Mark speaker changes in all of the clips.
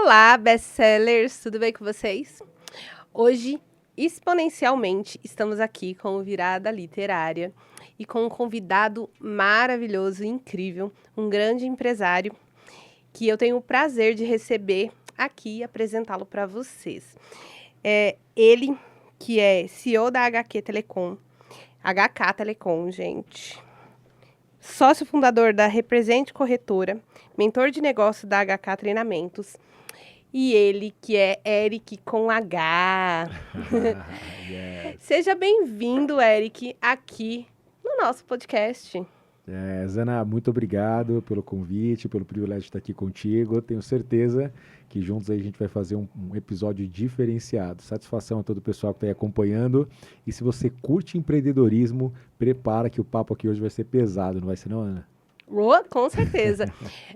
Speaker 1: Olá, best-sellers, tudo bem com vocês? Hoje, exponencialmente, estamos aqui com o Virada Literária e com um convidado maravilhoso e incrível, um grande empresário, que eu tenho o prazer de receber aqui e apresentá-lo para vocês. Ele, que é CEO da HQ Telecom, HK Telecom, gente. Sócio fundador da Represente Corretora, mentor de negócio da HK Treinamentos. E ele, que é Eric com H.
Speaker 2: Yes.
Speaker 1: Seja bem-vindo, Eric, aqui no nosso podcast.
Speaker 2: Zana, muito obrigado pelo convite, pelo privilégio de estar aqui contigo. Tenho certeza que juntos aí a gente vai fazer um episódio diferenciado. Satisfação a todo o pessoal que está aí acompanhando. E se você curte empreendedorismo, prepara que o papo aqui hoje vai ser pesado, não vai ser não, Ana?
Speaker 1: Com certeza.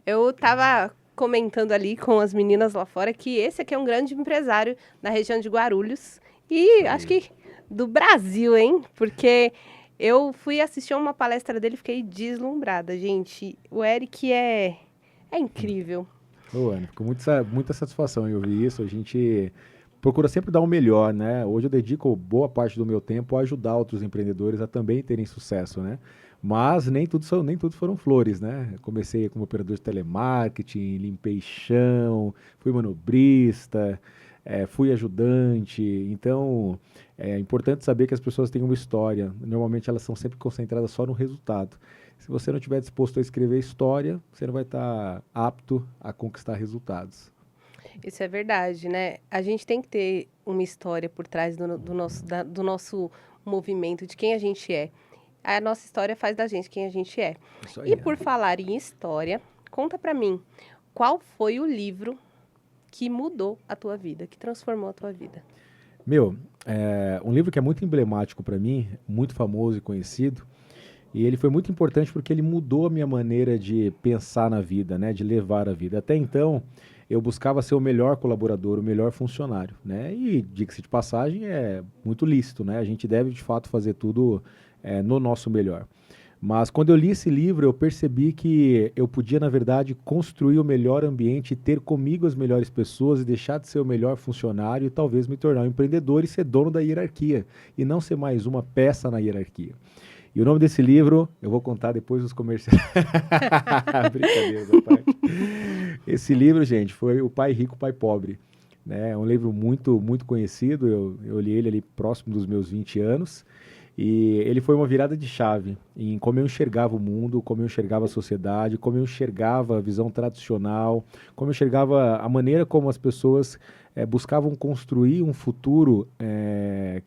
Speaker 1: Eu estava comentando ali com as meninas lá fora que esse aqui é um grande empresário da região de Guarulhos e acho que do Brasil, hein? Porque eu fui assistir uma palestra dele e fiquei deslumbrada, gente. O Eric é incrível.
Speaker 2: Ô, Ana, ficou muita satisfação em ouvir isso. A gente procura sempre dar o melhor, né? Hoje eu dedico boa parte do meu tempo a ajudar outros empreendedores a também terem sucesso, né? Mas nem tudo foram flores, né? Eu comecei como operador de telemarketing, limpei chão, fui manobrista, fui ajudante. Então, é importante saber que as pessoas têm uma história. Normalmente elas são sempre concentradas só no resultado. Se você não estiver disposto a escrever história, você não vai estar apto a conquistar resultados.
Speaker 1: Isso é verdade, né? A gente tem que ter uma história por trás do nosso movimento, de quem a gente é. A nossa história faz da gente quem a gente é.
Speaker 2: Isso aí,
Speaker 1: E por falar em história, conta pra mim, qual foi o livro que mudou a tua vida, que transformou a tua vida?
Speaker 2: Meu, um livro que é muito emblemático para mim, muito famoso e conhecido, e ele foi muito importante porque ele mudou a minha maneira de pensar na vida, né, de levar a vida. Até então, eu buscava ser o melhor colaborador, o melhor funcionário, né? E, diga-se de passagem, é muito lícito, né? A gente deve, de fato, fazer tudo no nosso melhor. Mas quando eu li esse livro, eu percebi que eu podia, na verdade, construir o melhor ambiente, ter comigo as melhores pessoas e deixar de ser o melhor funcionário e talvez me tornar um empreendedor e ser dono da hierarquia, e não ser mais uma peça na hierarquia. E o nome desse livro, eu vou contar depois dos comerciais. Brincadeira, da parte. Esse livro, gente, foi O Pai Rico, Pai Pobre. Né? É um livro muito, muito conhecido, eu li ele ali próximo dos meus 20 anos. E ele foi uma virada de chave em como eu enxergava o mundo, como eu enxergava a sociedade, como eu enxergava a visão tradicional, como eu enxergava a maneira como as pessoas buscavam construir um futuro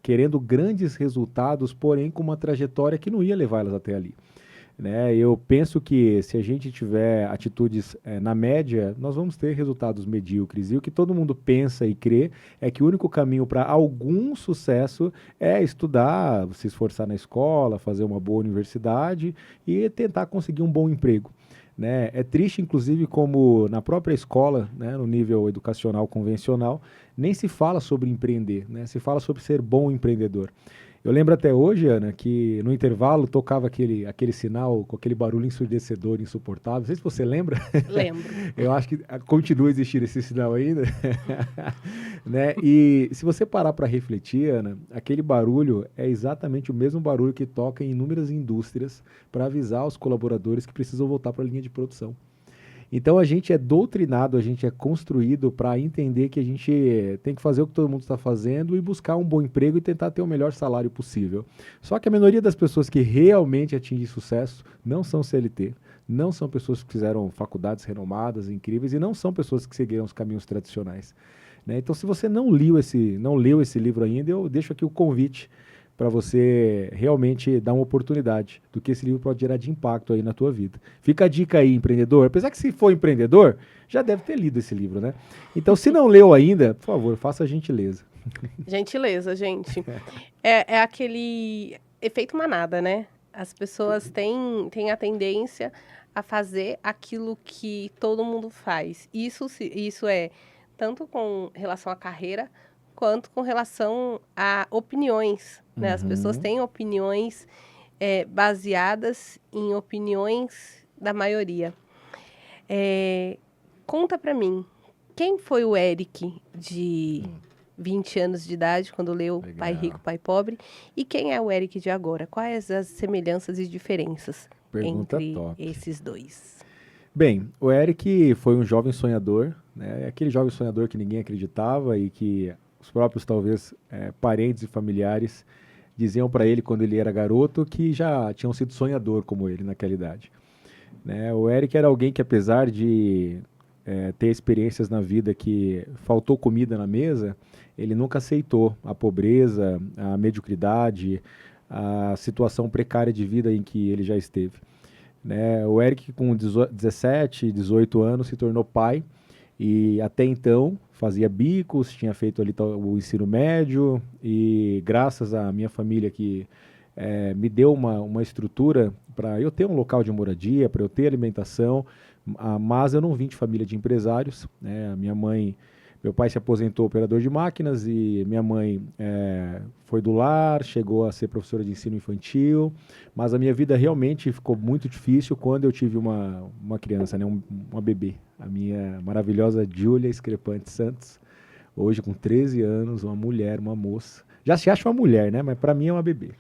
Speaker 2: querendo grandes resultados, porém com uma trajetória que não ia levá-las até ali. Né? Eu penso que se a gente tiver atitudes na média, nós vamos ter resultados medíocres. E o que todo mundo pensa e crê é que o único caminho para algum sucesso é estudar, se esforçar na escola, fazer uma boa universidade e tentar conseguir um bom emprego. Né? É triste, inclusive, como na própria escola, né, no nível educacional convencional, nem se fala sobre empreender, né? Se fala sobre ser bom empreendedor. Eu lembro até hoje, Ana, que no intervalo tocava aquele sinal com aquele barulho ensurdecedor, insuportável. Não sei se você lembra.
Speaker 1: Lembro.
Speaker 2: Eu acho que continua a existir esse sinal ainda. Né? E se você parar para refletir, Ana, aquele barulho é exatamente o mesmo barulho que toca em inúmeras indústrias para avisar os colaboradores que precisam voltar para a linha de produção. Então a gente é doutrinado, a gente é construído para entender que a gente tem que fazer o que todo mundo está fazendo e buscar um bom emprego e tentar ter o melhor salário possível. Só que a maioria das pessoas que realmente atingem sucesso não são CLT, não são pessoas que fizeram faculdades renomadas, incríveis, e não são pessoas que seguiram os caminhos tradicionais. Né? Então, se você não leu esse livro ainda, eu deixo aqui o convite para você realmente dar uma oportunidade do que esse livro pode gerar de impacto aí na tua vida. Fica a dica aí, empreendedor. Apesar que se for empreendedor, já deve ter lido esse livro, né? Então, se não leu ainda, por favor, faça a gentileza.
Speaker 1: Gentileza, gente. É aquele efeito manada, né? As pessoas têm a tendência a fazer aquilo que todo mundo faz. Isso é tanto com relação à carreira, quanto com relação a opiniões, né? As pessoas têm opiniões baseadas em opiniões da maioria. Conta pra mim, Quem foi o Eric de 20 anos de idade, quando leu
Speaker 2: Legal.
Speaker 1: Pai Rico, Pai Pobre? E quem é o Eric de agora? Quais as semelhanças e diferenças
Speaker 2: Pergunta
Speaker 1: entre
Speaker 2: top.
Speaker 1: esses dois?
Speaker 2: Bem, o Eric foi um jovem sonhador, né? Aquele jovem sonhador que ninguém acreditava e que os próprios, talvez, parentes e familiares diziam para ele quando ele era garoto que já tinham sido sonhador como ele naquela idade. Né? O Eric era alguém que, apesar de ter experiências na vida que faltou comida na mesa, ele nunca aceitou a pobreza, a mediocridade, a situação precária de vida em que ele já esteve. Né? O Eric, com 17, 18 anos, se tornou pai e até então fazia bicos, tinha feito ali o ensino médio e graças à minha família que me deu uma estrutura para eu ter um local de moradia, para eu ter alimentação, mas eu não vim de família de empresários, né? Meu pai se aposentou operador de máquinas e minha mãe foi do lar, chegou a ser professora de ensino infantil, mas a minha vida realmente ficou muito difícil quando eu tive uma criança, né? Uma bebê, a minha maravilhosa Júlia Screpante Santos, hoje com 13 anos, uma mulher, uma moça. Já se acha uma mulher, né? Mas para mim é uma bebê.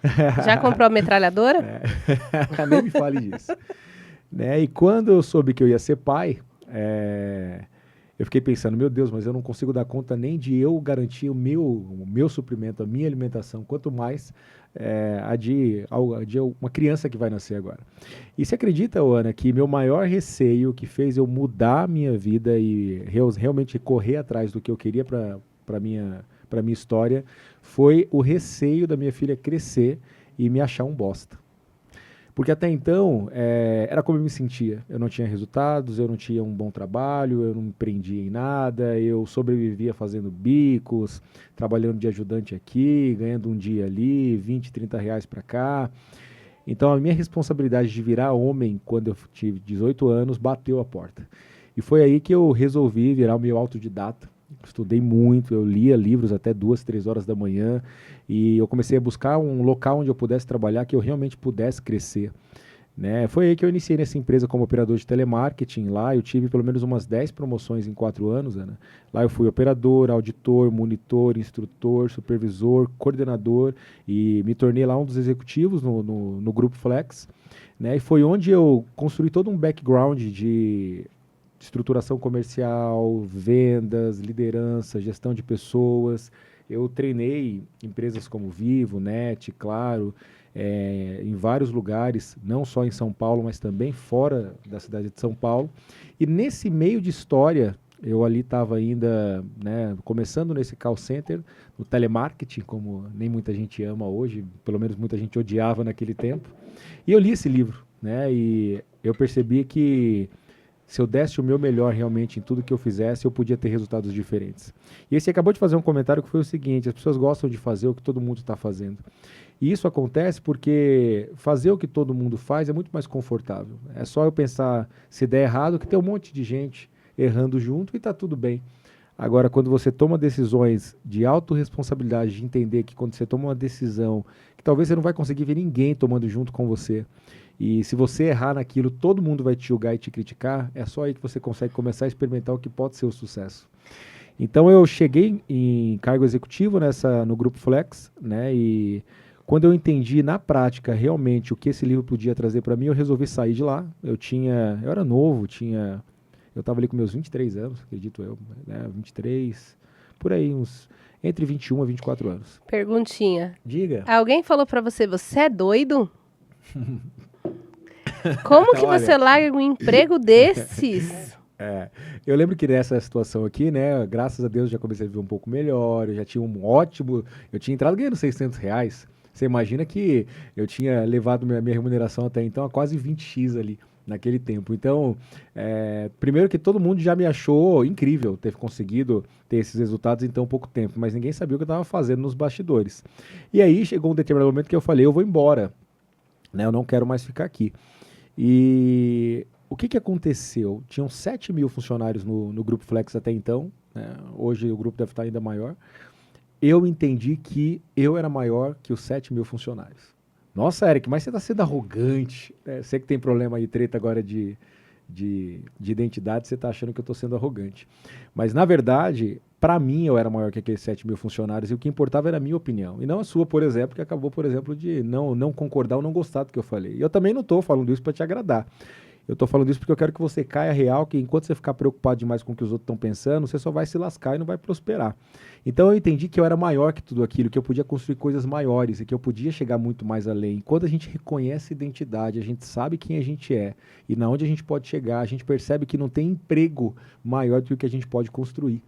Speaker 1: Já comprou a metralhadora?
Speaker 2: Nem me fale disso. Né? E quando eu soube que eu ia ser pai, eu fiquei pensando, meu Deus, mas eu não consigo dar conta nem de eu garantir o meu suprimento, a minha alimentação, quanto mais a de uma criança que vai nascer agora. E você acredita, Ana, que meu maior receio que fez eu mudar a minha vida e realmente correr atrás do que eu queria para minha história foi o receio da minha filha crescer e me achar um bosta. Porque até então, era como eu me sentia. Eu não tinha resultados, eu não tinha um bom trabalho, eu não empreendia em nada, eu sobrevivia fazendo bicos, trabalhando de ajudante aqui, ganhando um dia ali, 20, 30 reais para cá. Então a minha responsabilidade de virar homem quando eu tive 18 anos bateu a porta. E foi aí que eu resolvi virar o meu autodidata. Estudei muito, eu lia livros até 2, 3 horas da manhã e eu comecei a buscar um local onde eu pudesse trabalhar, que eu realmente pudesse crescer. Né? Foi aí que eu iniciei nessa empresa como operador de telemarketing. Lá eu tive pelo menos umas 10 promoções em 4 anos, Ana. Lá eu fui operador, auditor, monitor, instrutor, supervisor, coordenador e me tornei lá um dos executivos no Grupo Flex. Né? E foi onde eu construí todo um background de estruturação comercial, vendas, liderança, gestão de pessoas. Eu treinei empresas como Vivo, Net, Claro, em vários lugares, não só em São Paulo, mas também fora da cidade de São Paulo. E nesse meio de história, eu ali estava ainda, né, começando nesse call center, no telemarketing, como nem muita gente ama hoje, pelo menos muita gente odiava naquele tempo. E eu li esse livro, né, e eu percebi que se eu desse o meu melhor realmente em tudo que eu fizesse, eu podia ter resultados diferentes. E aí você acabou de fazer um comentário que foi o seguinte: as pessoas gostam de fazer o que todo mundo está fazendo. E isso acontece porque fazer o que todo mundo faz é muito mais confortável. É só eu pensar se der errado que tem um monte de gente errando junto e está tudo bem. Agora, quando você toma decisões de autorresponsabilidade, de entender que quando você toma uma decisão que talvez você não vai conseguir ver ninguém tomando junto com você, e se você errar naquilo, todo mundo vai te julgar e te criticar, é só aí que você consegue começar a experimentar o que pode ser o sucesso. Então eu cheguei em cargo executivo no Grupo Flex, né, e quando eu entendi na prática realmente o que esse livro podia trazer para mim, eu resolvi sair de lá. Eu era novo, eu estava ali com meus 23 anos, acredito eu, né, 23, por aí, entre 21 a 24 anos.
Speaker 1: Perguntinha.
Speaker 2: Diga.
Speaker 1: Alguém falou para você é doido? Como que você larga um emprego desses?
Speaker 2: Eu lembro que nessa situação aqui, né, graças a Deus já comecei a viver um pouco melhor, eu já tinha eu tinha entrado ganhando 600 reais. Você imagina que eu tinha levado minha remuneração até então a quase 20x ali naquele tempo. Então, primeiro que todo mundo já me achou incrível ter conseguido ter esses resultados em tão pouco tempo, mas ninguém sabia o que eu estava fazendo nos bastidores. E aí chegou um determinado momento que eu falei, eu vou embora, né, eu não quero mais ficar aqui. E o que aconteceu? Tinham 7 mil funcionários no Grupo Flex até então, né? Hoje o grupo deve estar ainda maior. Eu entendi que eu era maior que os 7 mil funcionários. Nossa, Eric, mas você está sendo arrogante. Sei que tem problema aí, treta agora de de identidade, você está achando que eu estou sendo arrogante. Mas, na verdade, para mim, eu era maior que aqueles 7 mil funcionários e o que importava era a minha opinião. E não a sua, por exemplo, que acabou, por exemplo, de não concordar ou não gostar do que eu falei. E eu também não estou falando isso para te agradar. Eu estou falando isso porque eu quero que você caia real, que enquanto você ficar preocupado demais com o que os outros estão pensando, você só vai se lascar e não vai prosperar. Então eu entendi que eu era maior que tudo aquilo, que eu podia construir coisas maiores e que eu podia chegar muito mais além. Quando a gente reconhece a identidade, a gente sabe quem a gente é e na onde a gente pode chegar, a gente percebe que não tem emprego maior do que o que a gente pode construir.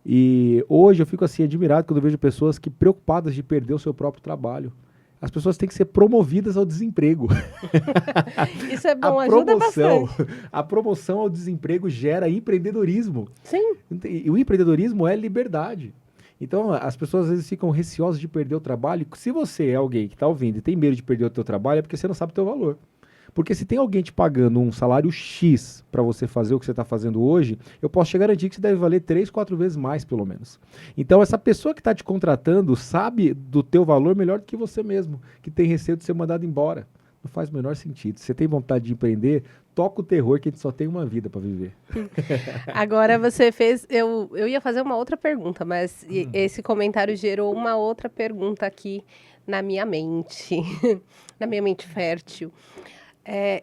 Speaker 2: E hoje eu fico assim admirado quando eu vejo pessoas que preocupadas de perder o seu próprio trabalho. As pessoas têm que ser promovidas ao desemprego.
Speaker 1: Isso é bom, ajuda bastante.
Speaker 2: A promoção ao desemprego gera empreendedorismo.
Speaker 1: Sim.
Speaker 2: E o empreendedorismo é liberdade. Então, as pessoas às vezes ficam receosas de perder o trabalho. Se você é alguém que está ouvindo e tem medo de perder o teu trabalho, é porque você não sabe o teu valor. Porque se tem alguém te pagando um salário X para você fazer o que você está fazendo hoje, eu posso te garantir que você deve valer 3, 4 vezes mais, pelo menos. Então, essa pessoa que está te contratando sabe do teu valor melhor do que você mesmo, que tem receio de ser mandado embora. Não faz o menor sentido. Se você tem vontade de empreender, toca o terror que a gente só tem uma vida para viver.
Speaker 1: Agora você fez... Eu ia fazer uma outra pergunta, mas esse comentário gerou uma outra pergunta aqui na minha mente. Na minha mente fértil.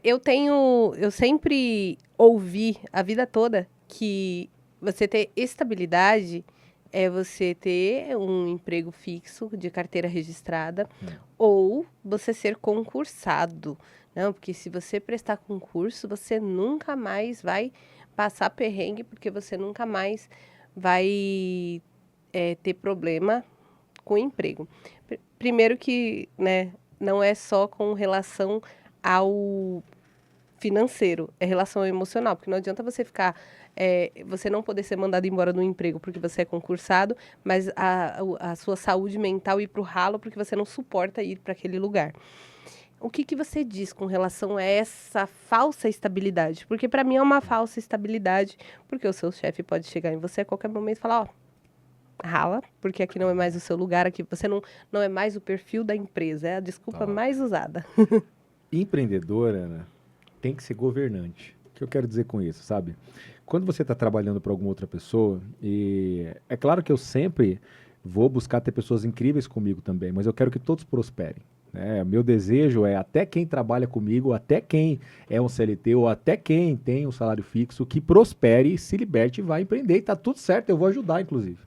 Speaker 1: Eu sempre ouvi a vida toda que você ter estabilidade é você ter um emprego fixo de carteira registrada ou você ser concursado. Não, porque se você prestar concurso, você nunca mais vai passar perrengue, porque você nunca mais vai ter problema com o emprego. Primeiro que, né, não é só com relação ao financeiro, é relação emocional, porque não adianta você ficar, você não poder ser mandado embora do emprego porque você é concursado, mas a sua saúde mental ir para o ralo porque você não suporta ir para aquele lugar. O que você diz com relação a essa falsa estabilidade? Porque para mim é uma falsa estabilidade, porque o seu chefe pode chegar em você a qualquer momento e falar, rala, porque aqui não é mais o seu lugar, aqui você não é mais o perfil da empresa, é a desculpa mais usada.
Speaker 2: Empreendedor, Ana, tem que ser governante. O que eu quero dizer com isso, sabe? Quando você está trabalhando para alguma outra pessoa, e é claro que eu sempre vou buscar ter pessoas incríveis comigo também, mas eu quero que todos prosperem. Meu desejo é até quem trabalha comigo, até quem é um CLT ou até quem tem um salário fixo, que prospere, se liberte e vá empreender. E tá tudo certo, eu vou ajudar, inclusive.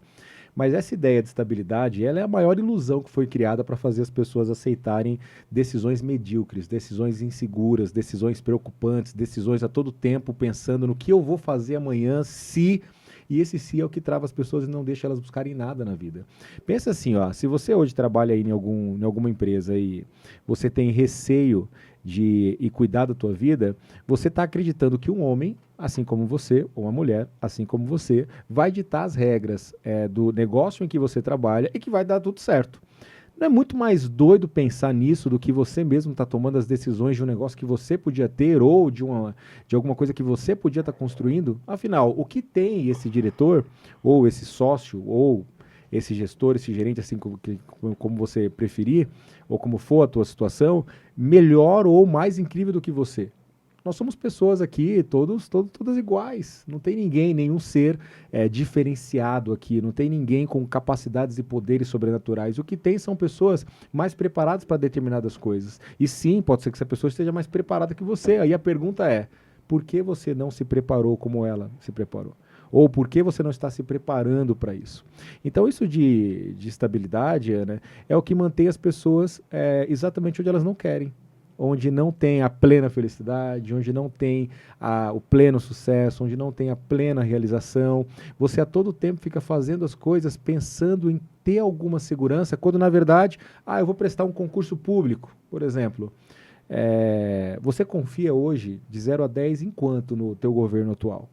Speaker 2: Mas essa ideia de estabilidade, ela é a maior ilusão que foi criada para fazer as pessoas aceitarem decisões medíocres, decisões inseguras, decisões preocupantes, decisões a todo tempo pensando no que eu vou fazer amanhã se... E esse se é o que trava as pessoas e não deixa elas buscarem nada na vida. Pensa assim, ó, se você hoje trabalha aí em alguma empresa e você tem receio de cuidar da tua vida, você está acreditando que um homem, assim como você, ou uma mulher, assim como você, vai ditar as regras do negócio em que você trabalha e que vai dar tudo certo. Não é muito mais doido pensar nisso do que você mesmo está tomando as decisões de um negócio que você podia ter ou de alguma coisa que você podia estar construindo? Afinal, o que tem esse diretor, ou esse sócio, ou esse gestor, esse gerente, assim como você preferir, ou como for a tua situação, melhor ou mais incrível do que você? Nós somos pessoas aqui, todas iguais. Não tem ninguém, nenhum ser diferenciado aqui. Não tem ninguém com capacidades e poderes sobrenaturais. O que tem são pessoas mais preparadas para determinadas coisas. E sim, pode ser que essa pessoa esteja mais preparada que você. Aí a pergunta é, por que você não se preparou como ela se preparou? Ou por que você não está se preparando para isso? Então, isso de estabilidade, né, é o que mantém as pessoas exatamente onde elas não querem. Onde não tem a plena felicidade, onde não tem o pleno sucesso, onde não tem a plena realização. Você a todo tempo fica fazendo as coisas pensando em ter alguma segurança, quando na verdade, eu vou prestar um concurso público, por exemplo. Você confia hoje de 0 a 10 em quanto no teu governo atual?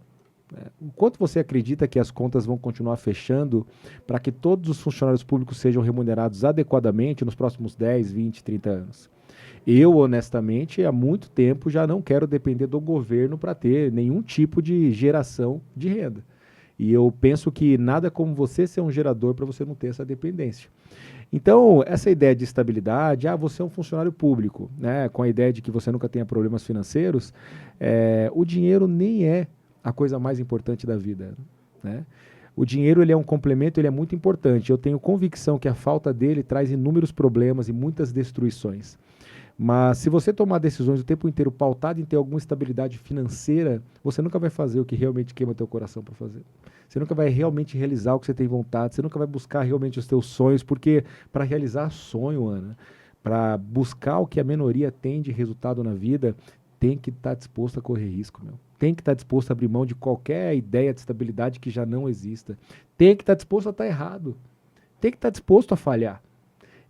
Speaker 2: O quanto você acredita que as contas vão continuar fechando para que todos os funcionários públicos sejam remunerados adequadamente nos próximos 10, 20, 30 anos? Eu, honestamente, há muito tempo já não quero depender do governo para ter nenhum tipo de geração de renda. E eu penso que nada como você ser um gerador para você não ter essa dependência. Então, essa ideia de estabilidade, você é um funcionário público, né, com a ideia de que você nunca tenha problemas financeiros, o dinheiro nem é a coisa mais importante da vida, né? O dinheiro ele é um complemento, ele é muito importante. Eu tenho convicção que a falta dele traz inúmeros problemas e muitas destruições. Mas se você tomar decisões o tempo inteiro pautado em ter alguma estabilidade financeira, você nunca vai fazer o que realmente queima teu coração para fazer. Você nunca vai realmente realizar o que você tem vontade, você nunca vai buscar realmente os teus sonhos, porque para realizar sonho, Ana, para buscar o que a minoria tem de resultado na vida, tem que estar disposto a correr risco, meu. Tem que estar disposto a abrir mão de qualquer ideia de estabilidade que já não exista. Tem que estar disposto a estar errado. Tem que estar disposto a falhar.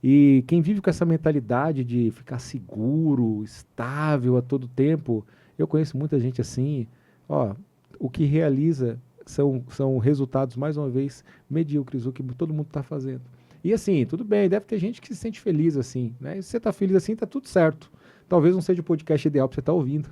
Speaker 2: E quem vive com essa mentalidade de ficar seguro, estável a todo tempo, eu conheço muita gente assim, ó, o que realiza são resultados, mais uma vez, medíocres, o que todo mundo está fazendo. E assim, tudo bem, deve ter gente que se sente feliz assim, né? E se você está feliz assim, está tudo certo. Talvez não seja o podcast ideal para você estar ouvindo.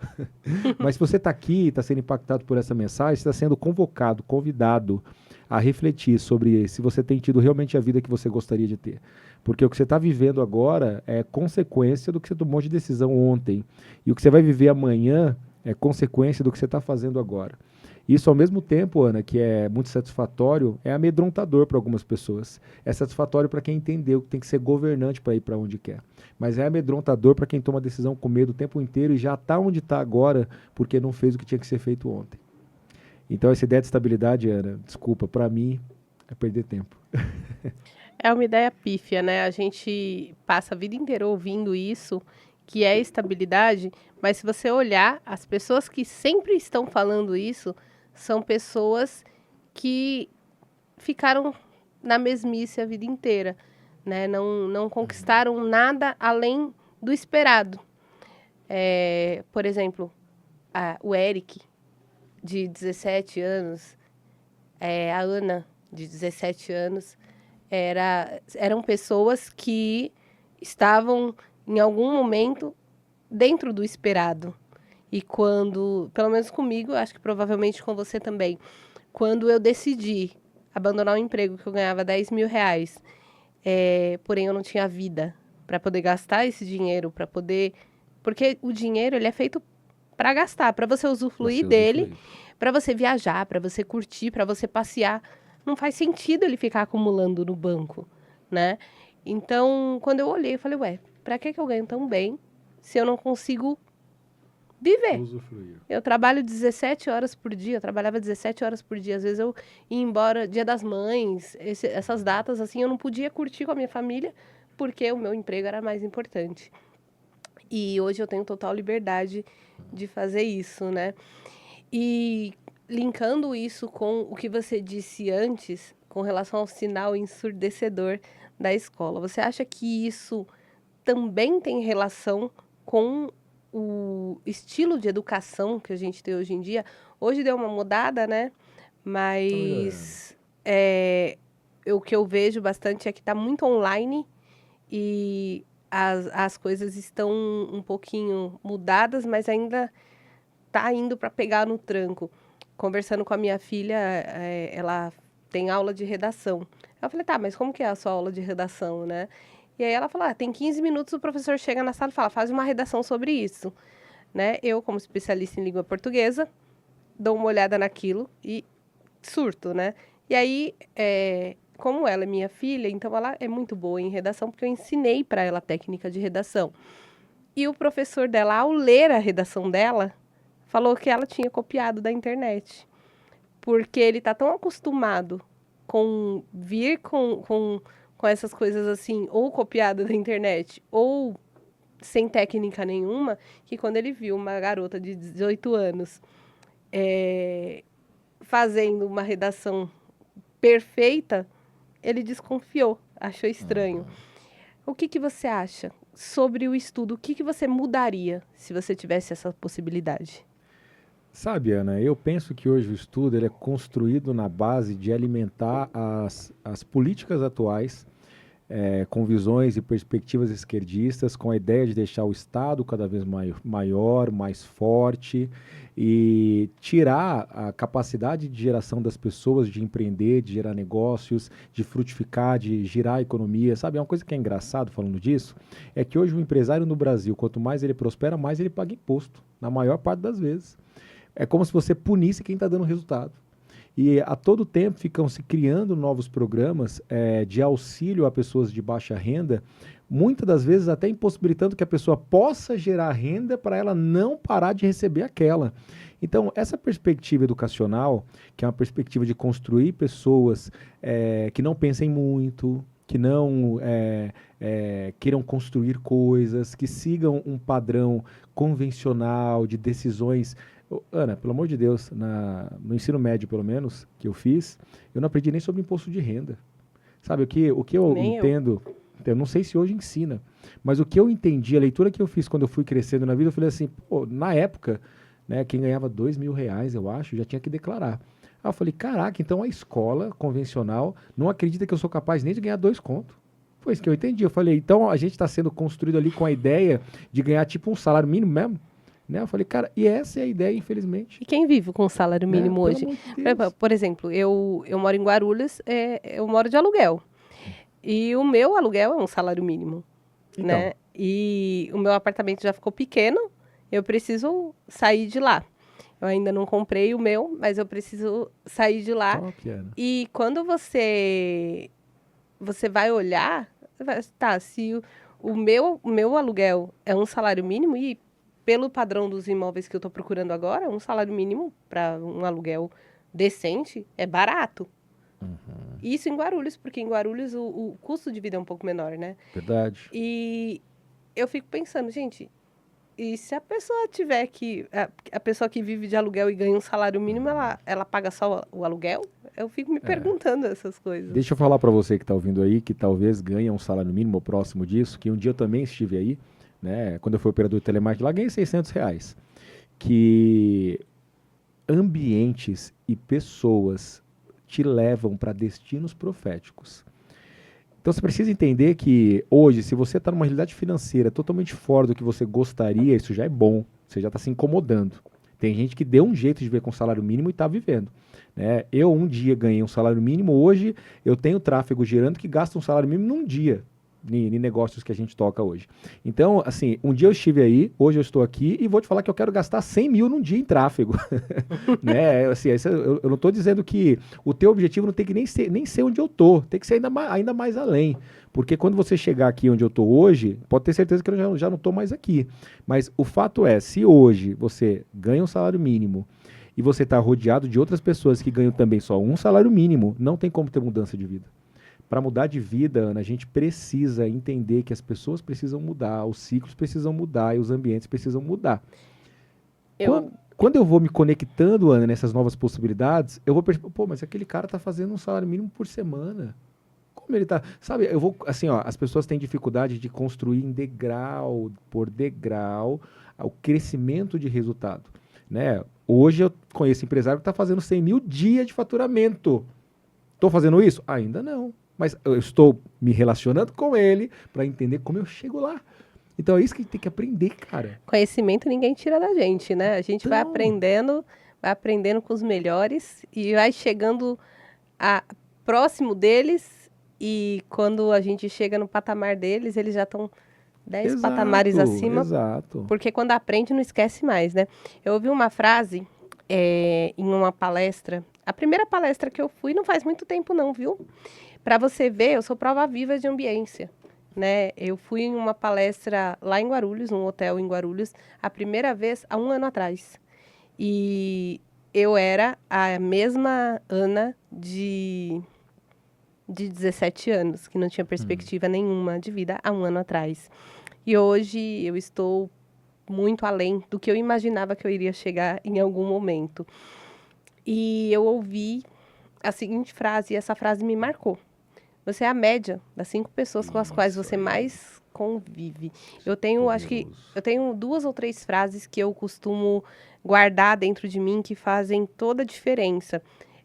Speaker 2: Mas se você está aqui, está sendo impactado por essa mensagem, está sendo convocado, convidado a refletir sobre se você tem tido realmente a vida que você gostaria de ter. Porque o que você está vivendo agora é consequência do que você tomou de decisão ontem. E o que você vai viver amanhã é consequência do que você está fazendo agora. Isso, ao mesmo tempo, Ana, que é muito satisfatório, é amedrontador para algumas pessoas. É satisfatório para quem entendeu que tem que ser governante para ir para onde quer. Mas é amedrontador para quem toma decisão com medo o tempo inteiro e já está onde está agora porque não fez o que tinha que ser feito ontem. Então, essa ideia de estabilidade, Ana, desculpa, para mim, é perder tempo.
Speaker 1: É uma ideia pífia, né? A gente passa a vida inteira ouvindo isso, que é estabilidade, mas se você olhar, as pessoas que sempre estão falando isso são pessoas que ficaram na mesmice a vida inteira, né? Não conquistaram nada além do esperado. Por exemplo, o Eric, de 17 anos, a Ana, de 17 anos, eram pessoas que estavam, em algum momento, dentro do esperado. E quando, pelo menos comigo, acho que provavelmente com você também, quando eu decidi abandonar um emprego que eu ganhava R$ 10.000, porém eu não tinha vida para poder gastar esse dinheiro, para poder... Porque o dinheiro, ele é feito para gastar, para você usufruir dele, para você viajar, para você curtir, para você passear. Não faz sentido ele ficar acumulando no banco, né? Então, quando eu olhei, eu falei, pra que eu ganho tão bem se eu não consigo viver?
Speaker 2: Usufruir.
Speaker 1: Eu trabalho 17 horas por dia, eu trabalhava 17 horas por dia. Às vezes eu ia embora, Dia das Mães, essas datas, assim, eu não podia curtir com a minha família, porque o meu emprego era mais importante. E hoje eu tenho total liberdade de fazer isso, né? E linkando isso com o que você disse antes, com relação ao sinal ensurdecedor da escola, você acha que isso também tem relação com o estilo de educação que a gente tem hoje em dia? Hoje deu uma mudada, né? Mas o que eu vejo bastante é que está muito online e as coisas estão um pouquinho mudadas, mas ainda tá indo para pegar no tranco. Conversando com a minha filha, ela tem aula de redação. Eu falei, tá, mas como que é a sua aula de redação, né? E aí ela falou, tem 15 minutos, o professor chega na sala e fala, faz uma redação sobre isso, né? Eu, como especialista em língua portuguesa, dou uma olhada naquilo e surto, né? E aí, como ela é minha filha, então ela é muito boa em redação, porque eu ensinei para ela a técnica de redação. E o professor dela, ao ler a redação dela, falou que ela tinha copiado da internet. Porque ele tá tão acostumado com vir com essas coisas assim, ou copiado da internet, ou sem técnica nenhuma, que quando ele viu uma garota de 18 anos fazendo uma redação perfeita, ele desconfiou, achou estranho. O que você acha sobre o estudo? O que você mudaria se você tivesse essa possibilidade?
Speaker 2: Sabe, Ana, eu penso que hoje o estudo ele é construído na base de alimentar as políticas atuais com visões e perspectivas esquerdistas, com a ideia de deixar o Estado cada vez maior, mais forte e tirar a capacidade de geração das pessoas de empreender, de gerar negócios, de frutificar, de girar a economia, sabe? Uma coisa que é engraçado falando disso é que hoje o empresário no Brasil, quanto mais ele prospera, mais ele paga imposto, na maior parte das vezes. É como se você punisse quem está dando resultado. E a todo tempo ficam se criando novos programas de auxílio a pessoas de baixa renda, muitas das vezes até impossibilitando que a pessoa possa gerar renda para ela não parar de receber aquela. Então, essa perspectiva educacional, que é uma perspectiva de construir pessoas que não pensem muito, que não queiram construir coisas, que sigam um padrão convencional de decisões. Ana, pelo amor de Deus, no ensino médio, pelo menos, que eu fiz, eu não aprendi nem sobre imposto de renda. Sabe, o que eu
Speaker 1: Nem
Speaker 2: entendo, eu não sei se hoje ensina, mas o que eu entendi, a leitura que eu fiz quando eu fui crescendo na vida, eu falei assim, pô, na época, né, quem ganhava R$ 2.000, eu acho, já tinha que declarar. Aí eu falei, caraca, então a escola convencional não acredita que eu sou capaz nem de ganhar 2 contos. Foi isso que eu entendi. Eu falei, então a gente está sendo construído ali com a ideia de ganhar tipo um salário mínimo mesmo? Né? Eu falei, cara, e essa é a ideia, infelizmente.
Speaker 1: E quem vive com salário mínimo
Speaker 2: Pelo
Speaker 1: hoje?
Speaker 2: amor de Deus.
Speaker 1: Por exemplo, eu moro em Guarulhos, eu moro de aluguel. E o meu aluguel é um salário mínimo,
Speaker 2: Então,
Speaker 1: né? E o meu apartamento já ficou pequeno, eu preciso sair de lá. Eu ainda não comprei o meu, mas eu preciso sair de lá.
Speaker 2: qual que era?
Speaker 1: E quando você vai olhar, tá, se o meu aluguel é um salário mínimo e pelo padrão dos imóveis que eu estou procurando agora, um salário mínimo para um aluguel decente é barato. Isso em Guarulhos, porque em Guarulhos o custo de vida é um pouco menor, né?
Speaker 2: Verdade.
Speaker 1: E eu fico pensando, gente, e se a pessoa tiver que... A pessoa que vive de aluguel e ganha um salário mínimo, ela paga só o aluguel? Eu fico me perguntando essas coisas.
Speaker 2: Deixa eu falar para você que está ouvindo aí, que talvez ganhe um salário mínimo ou próximo disso, que um dia eu também estive aí, né? Quando eu fui operador de telemarketing, lá ganhei R$ 600. Que ambientes e pessoas te levam para destinos proféticos. Então você precisa entender que hoje, se você está numa realidade financeira totalmente fora do que você gostaria, isso já é bom, você já está se incomodando. Tem gente que deu um jeito de ver com salário mínimo e está vivendo. Né? Eu um dia ganhei um salário mínimo, hoje eu tenho tráfego gerando que gasta um salário mínimo num dia. Em negócios que a gente toca hoje. Então, assim, um dia eu estive aí, hoje eu estou aqui e vou te falar que eu quero gastar 100 mil num dia em tráfego. Né? Assim, eu não estou dizendo que o teu objetivo não tem que nem ser onde eu estou, tem que ser ainda mais além. Porque quando você chegar aqui onde eu estou hoje, pode ter certeza que eu já não estou mais aqui. Mas o fato é, se hoje você ganha um salário mínimo e você está rodeado de outras pessoas que ganham também só um salário mínimo, não tem como ter mudança de vida. Para mudar de vida, Ana, a gente precisa entender que as pessoas precisam mudar, os ciclos precisam mudar e os ambientes precisam mudar. Quando eu vou me conectando, Ana, nessas novas possibilidades, eu vou perceber, pô, mas aquele cara está fazendo um salário mínimo por semana. Como ele está? Sabe, eu vou, assim, ó, as pessoas têm dificuldade de construir em degrau por degrau o crescimento de resultado. Né? Hoje eu conheço empresário que está fazendo 100 mil dias de faturamento. Estou fazendo isso? Ainda não. Mas eu estou me relacionando com ele para entender como eu chego lá. Então é isso que a gente tem que aprender, cara.
Speaker 1: Conhecimento ninguém tira da gente, né? A gente vai aprendendo com os melhores e vai chegando próximo deles e quando a gente chega no patamar deles, eles já estão 10 patamares acima.
Speaker 2: Exato.
Speaker 1: Porque quando aprende, não esquece mais, né? Eu ouvi uma frase em uma palestra. A primeira palestra que eu fui não faz muito tempo não, viu? Para você ver, eu sou prova viva de ambiência, né? Eu fui em uma palestra lá em Guarulhos, num hotel em Guarulhos, a primeira vez há 1 ano atrás. E eu era a mesma Ana de 17 anos, que não tinha perspectiva nenhuma de vida há 1 ano atrás. E hoje eu estou muito além do que eu imaginava que eu iria chegar em algum momento. E eu ouvi a seguinte frase, e essa frase me marcou. Você é a média das 5 pessoas com as quais você mais convive. Eu tenho, acho que, eu tenho 2 ou 3 frases que eu costumo guardar dentro de mim que fazem toda a diferença.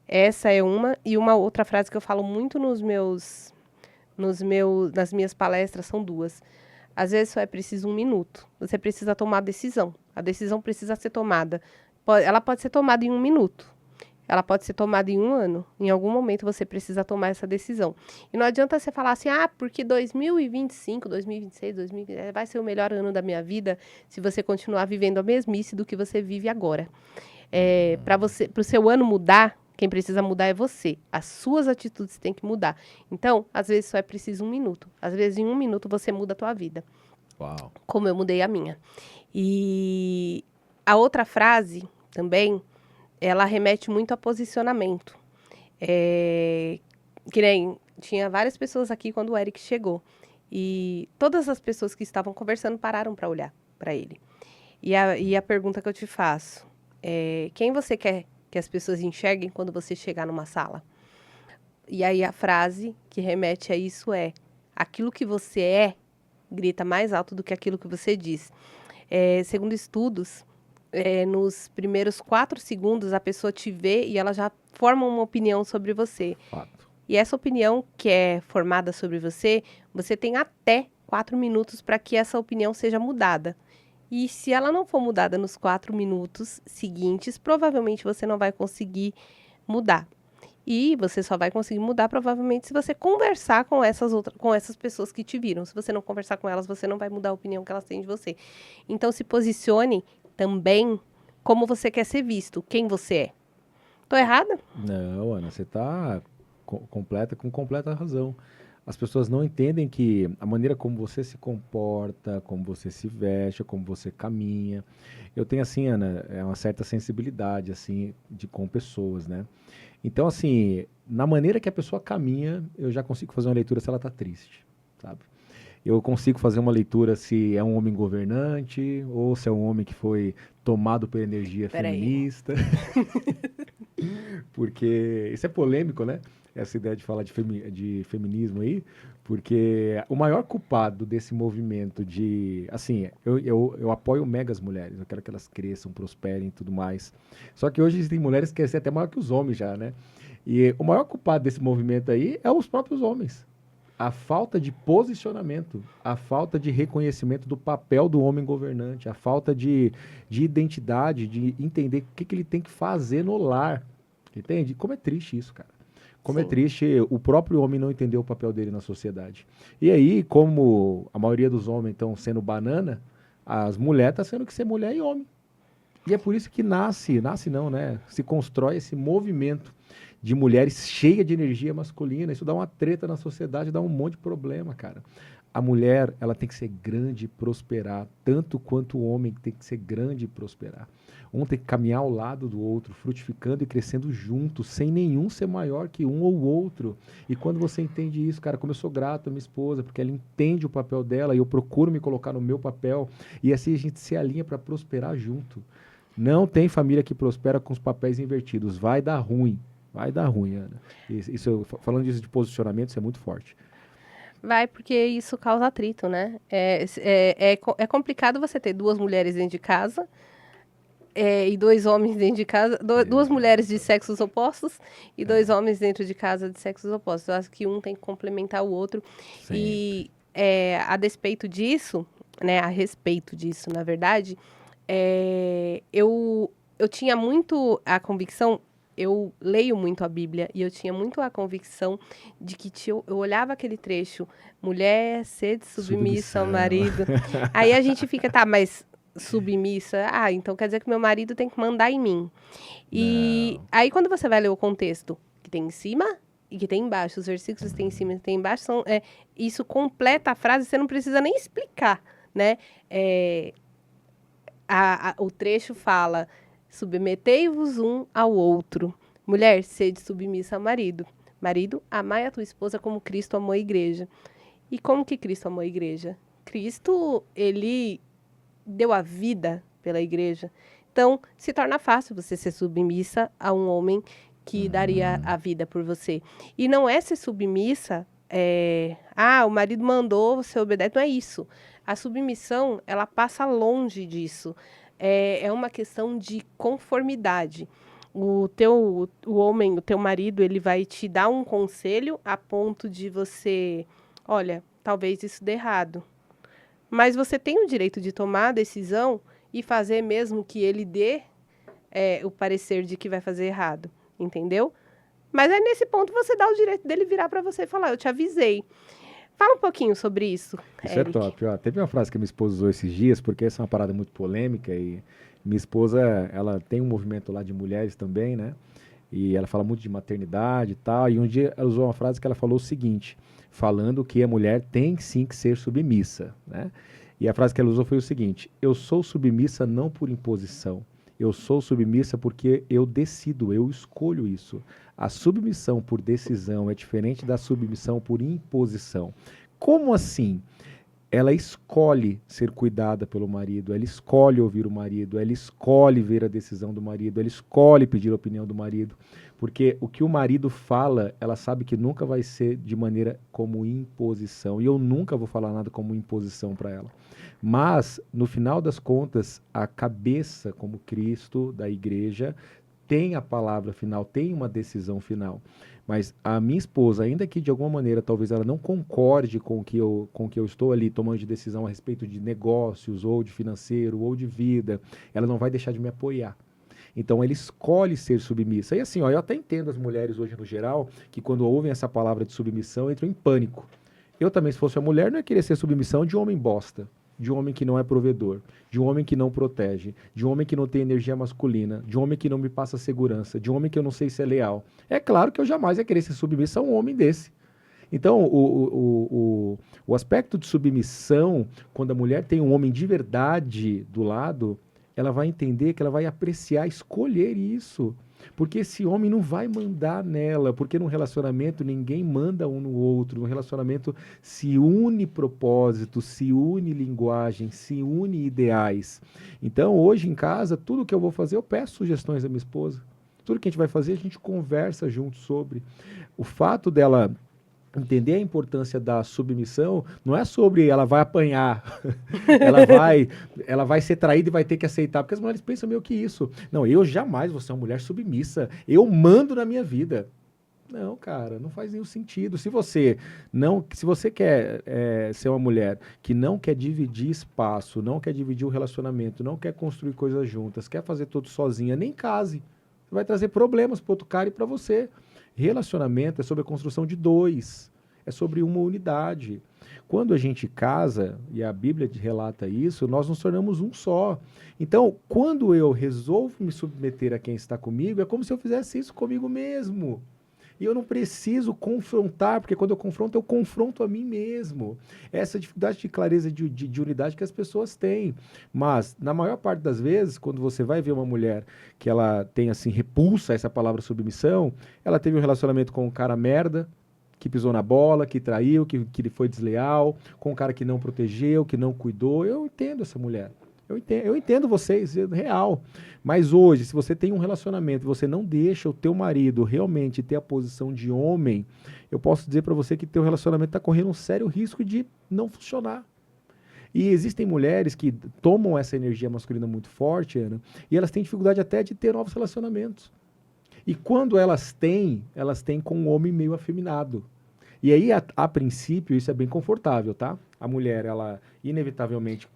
Speaker 1: Essa é uma, e uma outra frase que eu falo muito nos meus nas minhas palestras são 2. Às vezes só é preciso 1 minuto. Você precisa tomar a decisão. A decisão precisa ser tomada. Ela pode ser tomada em 1 minuto. Ela pode ser tomada em 1 ano. Em algum momento você precisa tomar essa decisão. E não adianta você falar assim, porque 2025, 2026, 2020 vai ser o melhor ano da minha vida se você continuar vivendo a mesmice do que você vive agora. Para o seu ano mudar, quem precisa mudar é você. As suas atitudes têm que mudar. Então, às vezes só é preciso 1 minuto. Às vezes em 1 minuto você muda a tua vida.
Speaker 2: Uau.
Speaker 1: Como eu mudei a minha. E a outra frase também, ela remete muito a posicionamento. Que nem tinha várias pessoas aqui quando o Eric chegou. E todas as pessoas que estavam conversando pararam para olhar para ele. E a pergunta que eu te faço é: quem você quer que as pessoas enxerguem quando você chegar numa sala? E aí a frase que remete a isso é: aquilo que você é grita mais alto do que aquilo que você diz. Segundo estudos, nos primeiros 4 segundos a pessoa te vê e ela já forma uma opinião sobre você.
Speaker 2: Fato.
Speaker 1: E essa opinião que é formada sobre você, você tem até 4 minutos para que essa opinião seja mudada. E se ela não for mudada nos 4 minutos seguintes, provavelmente você não vai conseguir mudar. E você só vai conseguir mudar, provavelmente, se você conversar com essas pessoas que te viram. Se você não conversar com elas, você não vai mudar a opinião que elas têm de você. Então, se posicione também como você quer ser visto, quem você é. Tô errada?
Speaker 2: Não, Ana, você está com completa razão. As pessoas não entendem que a maneira como você se comporta, como você se veste, como você caminha. Eu tenho, assim, Ana, uma certa sensibilidade, assim, com pessoas, né? Então, assim, na maneira que a pessoa caminha, eu já consigo fazer uma leitura se ela está triste, sabe? Eu consigo fazer uma leitura se é um homem governante ou se é um homem que foi tomado por energia feminista. Porque isso é polêmico, né? Essa ideia de falar de feminismo aí, porque o maior culpado desse movimento de... Assim, eu apoio mega as mulheres, eu quero que elas cresçam, prosperem e tudo mais. Só que hoje existem mulheres que querem ser até maior que os homens já, né? E o maior culpado desse movimento aí é os próprios homens. A falta de posicionamento, a falta de reconhecimento do papel do homem governante, a falta de identidade, de entender o que ele tem que fazer no lar. Entende? Como é triste isso, cara. Como
Speaker 1: Sim.
Speaker 2: É triste o próprio homem não entender o papel dele na sociedade. E aí, como a maioria dos homens estão sendo banana, as mulheres estão sendo que ser mulher e homem. E é por isso que nasce não, né? Se constrói esse movimento de mulheres cheias de energia masculina. Isso dá uma treta na sociedade, dá um monte de problema, cara. A mulher, ela tem que ser grande e prosperar, tanto quanto o homem tem que ser grande e prosperar. Um tem que caminhar ao lado do outro, frutificando e crescendo juntos, sem nenhum ser maior que um ou outro. E quando você entende isso, cara, como eu sou grato à minha esposa, porque ela entende o papel dela e eu procuro me colocar no meu papel, e assim a gente se alinha para prosperar junto. Não tem família que prospera com os papéis invertidos. Vai dar ruim. Vai dar ruim, Ana. Falando disso de posicionamento, isso é muito forte.
Speaker 1: Vai, porque isso causa atrito, né? É complicado você ter 2 mulheres dentro de casa e 2 homens dentro de casa, 2 mulheres de sexos opostos e 2 homens dentro de casa de sexos opostos. Eu acho que um tem que complementar o outro.
Speaker 2: Sempre.
Speaker 1: E a respeito disso, na verdade, eu tinha muito a convicção. Eu leio muito a Bíblia e eu tinha muito a convicção de que eu olhava aquele trecho, mulher, sede submissa ao marido. Aí a gente fica, tá, mas submissa? Então quer dizer que meu marido tem que mandar em mim. E aí quando você vai ler o contexto que tem em cima e que tem embaixo, os versículos que tem em cima e que tem embaixo, isso completa a frase, você não precisa nem explicar, né? O trecho fala: submetei-vos um ao outro. Mulher, sede submissa ao marido. Marido, amai a tua esposa como Cristo amou a igreja. E como que Cristo amou a igreja? Cristo, ele deu a vida pela igreja. Então, se torna fácil você ser submissa a um homem que daria a vida por você. E não é ser submissa, o marido mandou, você obedece. Não é isso. A submissão, ela passa longe disso. É uma questão de conformidade. O homem, o teu marido, ele vai te dar um conselho a ponto de você olha, talvez isso dê errado. Mas você tem o direito de tomar a decisão e fazer mesmo que ele dê o parecer de que vai fazer errado, entendeu? Mas aí nesse ponto você dá o direito dele virar para você e falar, eu te avisei. Fala um pouquinho sobre isso,
Speaker 2: Isso é
Speaker 1: Eric.
Speaker 2: top. Ó, teve uma frase que a minha esposa usou esses dias, porque essa é uma parada muito polêmica e minha esposa, ela tem um movimento lá de mulheres também, né? E ela fala muito de maternidade e tal. E um dia ela usou uma frase que ela falou o seguinte, falando que a mulher tem sim que ser submissa, né? E a frase que ela usou foi o seguinte: eu sou submissa não por imposição. Eu sou submissa porque eu decido, eu escolho isso. A submissão por decisão é diferente da submissão por imposição. Como assim? Ela escolhe ser cuidada pelo marido, ela escolhe ouvir o marido, ela escolhe ver a decisão do marido, ela escolhe pedir a opinião do marido, porque o que o marido fala, ela sabe que nunca vai ser de maneira como imposição, e eu nunca vou falar nada como imposição para ela. Mas, no final das contas, a cabeça como Cristo da igreja tem a palavra final, tem uma decisão final. Mas a minha esposa, ainda que de alguma maneira talvez ela não concorde com o que eu estou ali tomando de decisão a respeito de negócios, ou de financeiro, ou de vida, ela não vai deixar de me apoiar. Então ele escolhe ser submissa. E assim, ó, eu até entendo as mulheres hoje no geral, que quando ouvem essa palavra de submissão, entram em pânico. Eu também, se fosse uma mulher, não ia querer ser submissão de um homem bosta, de um homem que não é provedor, de um homem que não protege, de um homem que não tem energia masculina, de um homem que não me passa segurança, de um homem que eu não sei se é leal. É claro que eu jamais ia querer ser submissa a um homem desse. Então, o aspecto de submissão, quando a mulher tem um homem de verdade do lado, ela vai entender que ela vai apreciar, escolher isso. Porque esse homem não vai mandar nela, porque num relacionamento ninguém manda um no outro, num relacionamento se une propósito, se une linguagem, se une ideais. Então, hoje em casa, tudo que eu vou fazer, eu peço sugestões da minha esposa. Tudo que a gente vai fazer, a gente conversa junto sobre. O fato dela entender a importância da submissão não é sobre ela vai apanhar, ela vai ser traída e vai ter que aceitar, porque as mulheres pensam meio que isso. Não, eu jamais vou ser uma mulher submissa, eu mando na minha vida. Não, cara, não faz nenhum sentido. Se você quer ser uma mulher que não quer dividir espaço, não quer dividir o relacionamento, não quer construir coisas juntas, quer fazer tudo sozinha, nem case. Você vai trazer problemas para outro cara e para você. Relacionamento é sobre a construção de dois, é sobre uma unidade. Quando a gente casa, e a Bíblia relata isso, nós nos tornamos um só. Então, quando eu resolvo me submeter a quem está comigo, é como se eu fizesse isso comigo mesmo. E eu não preciso confrontar, porque quando eu confronto a mim mesmo. Essa dificuldade de clareza de unidade que as pessoas têm. Mas, na maior parte das vezes, quando você vai ver uma mulher que ela tem, assim, repulsa essa palavra submissão, ela teve um relacionamento com um cara merda, que pisou na bola, que traiu, que ele foi desleal, com um cara que não protegeu, que não cuidou. Eu entendo essa mulher. Eu entendo vocês, é real. Mas hoje, se você tem um relacionamento e você não deixa o teu marido realmente ter a posição de homem, eu posso dizer para você que teu relacionamento está correndo um sério risco de não funcionar. E existem mulheres que tomam essa energia masculina muito forte, Ana, e elas têm dificuldade até de ter novos relacionamentos. E quando elas têm com um homem meio afeminado. E aí, a princípio, isso é bem confortável, tá? A mulher, ela inevitavelmente...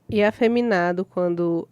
Speaker 1: E afeminado, quando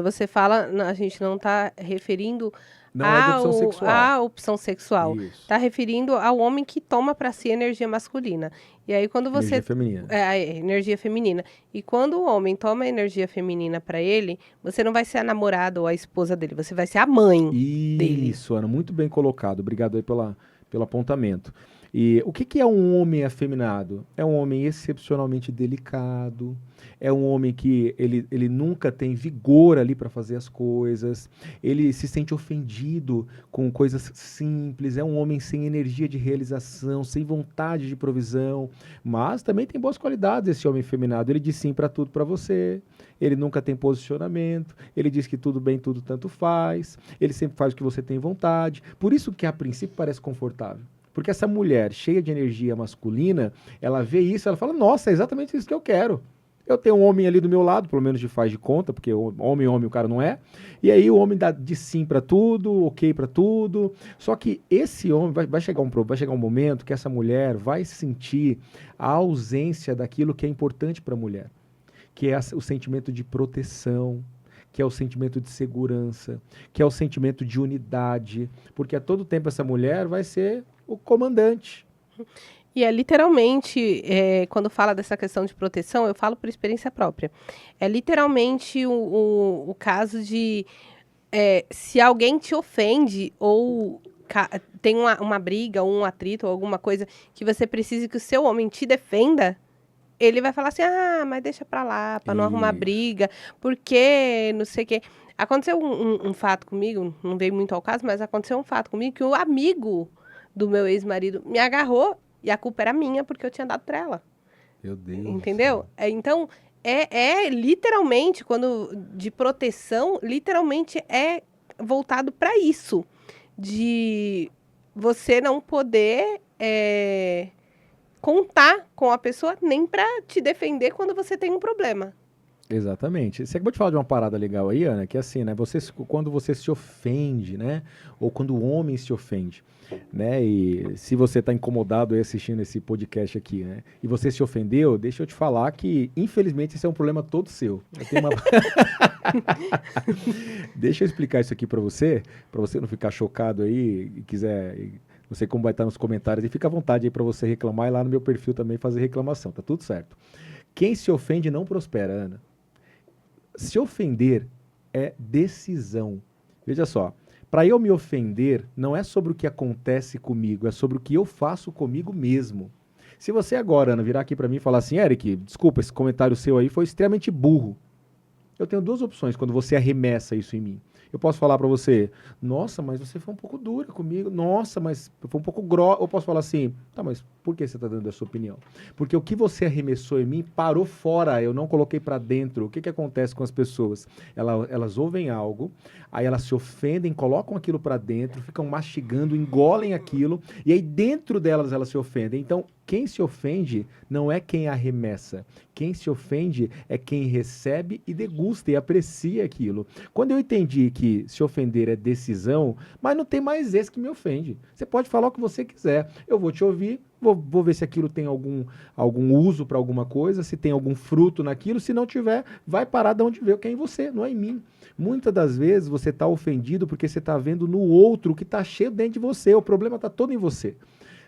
Speaker 1: você fala, a gente não está referindo
Speaker 2: Não é de opção sexual.
Speaker 1: à opção sexual.
Speaker 2: Isso.
Speaker 1: Está referindo ao homem que toma para si energia masculina. E aí, quando você...
Speaker 2: Energia feminina.
Speaker 1: A energia feminina. E quando o homem toma a energia feminina para ele, você não vai ser a namorada ou a esposa dele, você vai ser a mãe dele.
Speaker 2: Isso, Ana, muito bem colocado. Obrigado aí pelo apontamento. E o que é um homem afeminado? É um homem excepcionalmente delicado, é um homem que ele nunca tem vigor ali para fazer as coisas, ele se sente ofendido com coisas simples, é um homem sem energia de realização, sem vontade de provisão, mas também tem boas qualidades esse homem afeminado. Ele diz sim para tudo para você, ele nunca tem posicionamento, ele diz que tudo bem, tudo tanto faz, ele sempre faz o que você tem vontade, por isso que a princípio parece confortável. Porque essa mulher cheia de energia masculina, ela vê isso, ela fala, nossa, é exatamente isso que eu quero. Eu tenho um homem ali do meu lado, pelo menos de faz de conta, porque homem o cara não é. E aí o homem dá de sim pra tudo, ok pra tudo. Só que esse homem vai chegar um momento que essa mulher vai sentir a ausência daquilo que é importante pra mulher, que é o sentimento de proteção, que é o sentimento de segurança, que é o sentimento de unidade, porque a todo tempo essa mulher vai ser o comandante.
Speaker 1: E é literalmente, quando fala dessa questão de proteção, eu falo por experiência própria. É literalmente o caso de se alguém te ofende ou tem uma briga, ou um atrito, ou alguma coisa que você precise que o seu homem te defenda, ele vai falar assim, mas deixa pra lá, pra não arrumar
Speaker 2: Isso.
Speaker 1: briga, porque não sei o quê. Aconteceu um fato comigo, não veio muito ao caso, mas aconteceu um fato comigo que o amigo do meu ex-marido me agarrou e a culpa era minha porque eu tinha dado pra ela.
Speaker 2: Meu Deus.
Speaker 1: Entendeu? Então, literalmente, quando de proteção, literalmente é voltado pra isso. De você não poder contar com a pessoa nem pra te defender quando você tem um problema.
Speaker 2: Exatamente. Você acabou de falar de uma parada legal aí, Ana, que é assim, né? Quando você se ofende, né? Ou quando o homem se ofende, né? E se você está incomodado aí assistindo esse podcast aqui, né? E você se ofendeu, deixa eu te falar que, infelizmente, esse é um problema todo seu. Eu tenho uma... Deixa eu explicar isso aqui para você não ficar chocado aí e quiser... Não sei como vai estar nos comentários e fica à vontade aí para você reclamar e lá no meu perfil também fazer reclamação, tá tudo certo. Quem se ofende não prospera, Ana. Se ofender é decisão. Veja só, para eu me ofender, não é sobre o que acontece comigo, é sobre o que eu faço comigo mesmo. Se você agora, Ana, virar aqui para mim e falar assim, Eric, desculpa, esse comentário seu aí foi extremamente burro. Eu tenho duas opções quando você arremessa isso em mim. Eu posso falar para você, nossa, mas você foi um pouco dura comigo. Nossa, mas foi um pouco grossa. Eu posso falar assim, tá, mas por que você está dando a sua opinião? Porque o que você arremessou em mim parou fora, eu não coloquei para dentro. O que acontece com as pessoas? Elas ouvem algo, aí elas se ofendem, colocam aquilo para dentro, ficam mastigando, engolem aquilo, e aí dentro delas elas se ofendem. Então, quem se ofende não é quem arremessa. Quem se ofende é quem recebe e degusta e aprecia aquilo. Quando eu entendi que se ofender é decisão, mas não tem mais esse que me ofende. Você pode falar o que você quiser. Eu vou te ouvir, vou ver se aquilo tem algum uso para alguma coisa, se tem algum fruto naquilo. Se não tiver, vai parar de onde veio, que é em você, não é em mim. Muitas das vezes você está ofendido porque você está vendo no outro o que está cheio dentro de você. O problema está todo em você.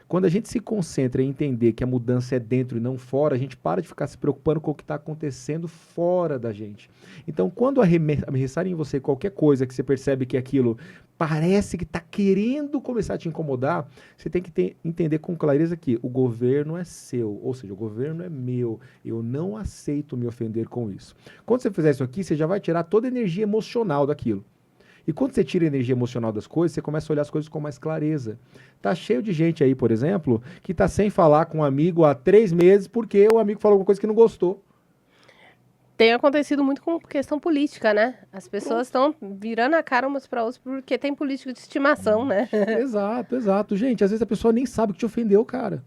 Speaker 2: Quando a gente se concentra em entender que a mudança é dentro e não fora, a gente para de ficar se preocupando com o que está acontecendo fora da gente. Então, quando arremessarem em você qualquer coisa que você percebe que aquilo parece que está querendo começar a te incomodar, você tem que entender com clareza que o governo é seu, ou seja, o governo é meu. Eu não aceito me ofender com isso. Quando você fizer isso aqui, você já vai tirar toda a energia emocional daquilo. E quando você tira a energia emocional das coisas, você começa a olhar as coisas com mais clareza. Tá cheio de gente aí, por exemplo, que tá sem falar com um amigo há 3 meses porque o amigo falou alguma coisa que não gostou.
Speaker 1: Tem acontecido muito com questão política, né? As pessoas estão virando a cara umas para outras porque tem político de estimação, né?
Speaker 2: Exato, exato. Gente, às vezes a pessoa nem sabe que te ofendeu, cara.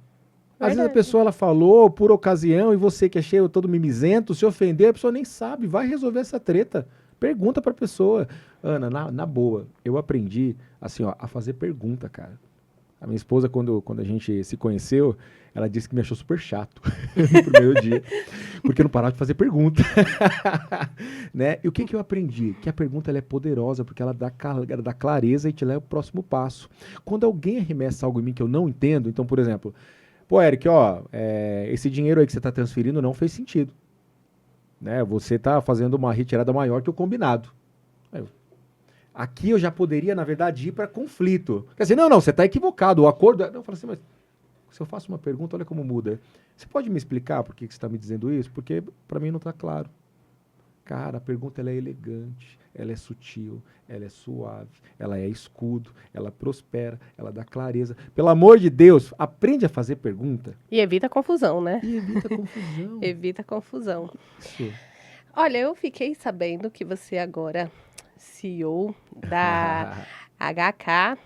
Speaker 2: Às vezes a
Speaker 1: Verdade.
Speaker 2: pessoa ela falou por ocasião e você que é cheio todo mimizento, se ofendeu, a pessoa nem sabe. Vai resolver essa treta. Pergunta pra pessoa. Ana, na boa, eu aprendi assim, ó, a fazer pergunta, cara. A minha esposa, quando a gente se conheceu, ela disse que me achou super chato no primeiro dia, porque eu não parava de fazer pergunta. Né? E o que eu aprendi? Que a pergunta ela é poderosa, porque ela dá clareza e te leva ao próximo passo. Quando alguém arremessa algo em mim que eu não entendo, então, por exemplo, pô, Eric, ó, esse dinheiro aí que você está transferindo não fez sentido. Né? Você está fazendo uma retirada maior que o combinado. Aqui eu já poderia, na verdade, ir para conflito. Quer dizer, não, você está equivocado. O acordo... Não, eu falo assim, mas se eu faço uma pergunta, olha como muda. Você pode me explicar por que você está me dizendo isso? Porque para mim não está claro. Cara, a pergunta ela é elegante, ela é sutil, ela é suave, ela é escudo, ela prospera, ela dá clareza. Pelo amor de Deus, aprende a fazer pergunta.
Speaker 1: E evita confusão, né?
Speaker 2: E evita confusão.
Speaker 1: Evita confusão.
Speaker 2: Isso.
Speaker 1: Olha, eu fiquei sabendo que você agora CEO da HK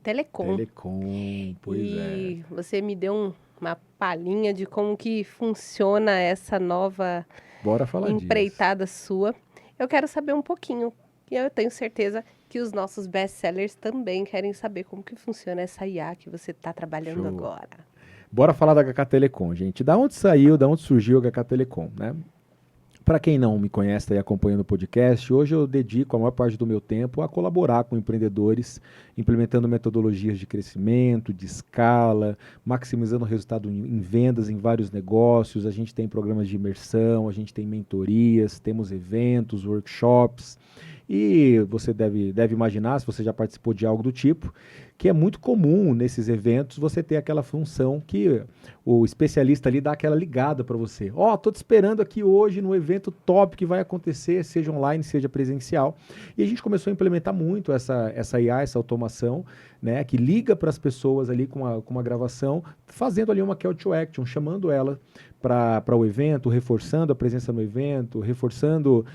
Speaker 1: Telecom.
Speaker 2: Telecom, pois é.
Speaker 1: E você me deu uma palhinha de como que funciona essa nova
Speaker 2: Bora falar
Speaker 1: empreitada sua. Eu quero saber um pouquinho, e eu tenho certeza que os nossos best-sellers também querem saber como que funciona essa IA que você está trabalhando
Speaker 2: Show.
Speaker 1: agora.
Speaker 2: Bora falar da HK Telecom, gente. Da onde saiu, da onde surgiu a HK Telecom, né? Para quem não me conhece e acompanhando o podcast, hoje eu dedico a maior parte do meu tempo a colaborar com empreendedores, implementando metodologias de crescimento, de escala, maximizando o resultado em vendas em vários negócios. A gente tem programas de imersão, a gente tem mentorias, temos eventos, workshops. E você deve imaginar, se você já participou de algo do tipo, que é muito comum nesses eventos você ter aquela função que o especialista ali dá aquela ligada para você. Ó, tô te esperando aqui hoje no evento top que vai acontecer, seja online, seja presencial. E a gente começou a implementar muito essa IA, essa automação, né, que liga para as pessoas ali com uma gravação, fazendo ali uma call to action, chamando ela para o evento, reforçando a presença no evento, reforçando